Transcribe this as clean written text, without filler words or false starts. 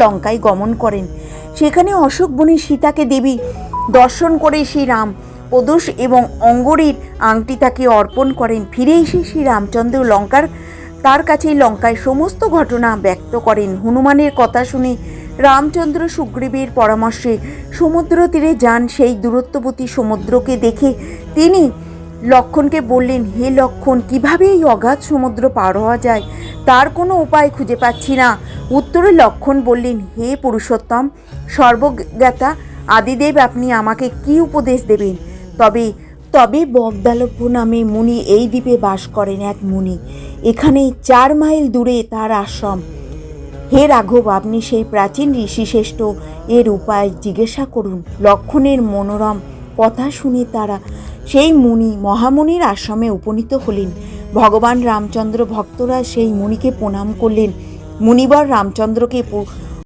লঙ্কায় গমন করেন। সেখানে অশোক বনে সীতাকে দেবী দর্শন করে শ্রীরাম প্রদোষ এবং অঙ্গরীর আংটি তাকে অর্পণ করেন। ফিরে এসে শ্রী রামচন্দ্র তার কাছে লঙ্কায় সমস্ত ঘটনা ব্যক্ত করেন। হনুমানের কথা শুনে রামচন্দ্র সুগ্রীবের পরামর্শে সমুদ্র তীরে যান। সেই দূরত্ববর্তী সমুদ্রকে দেখে তিনি লক্ষ্মণকে বললেন, হে লক্ষ্মণ, কিভাবে এই অগাধ সমুদ্র পার হওয়া যায় তার কোনো উপায় খুঁজে পাচ্ছি না। উত্তরে লক্ষ্মণ বললেন, হে পুরুষোত্তম সর্বজ্ঞাতা আদিদেব, আপনি আমাকে কি উপদেশ দেবেন? তবে বগদালভ্য নামে মুনি এই দ্বীপে বাস করেন। এক মুনি, এখানে 4 মাইল দূরে তার আশ্রম। হে রাঘব, আপনি সেই প্রাচীন ঋষিশ্রেষ্ঠ এর উপায় জিজ্ঞাসা করুন। লক্ষ্মণের মনোরম কথা শুনে তারা সেই মহামুনির আশ্রমে উপনীত হলেন। ভগবান রামচন্দ্র ভক্তরা সেই মুনিকে প্রণাম করলেন। মুনিবর রামচন্দ্রকে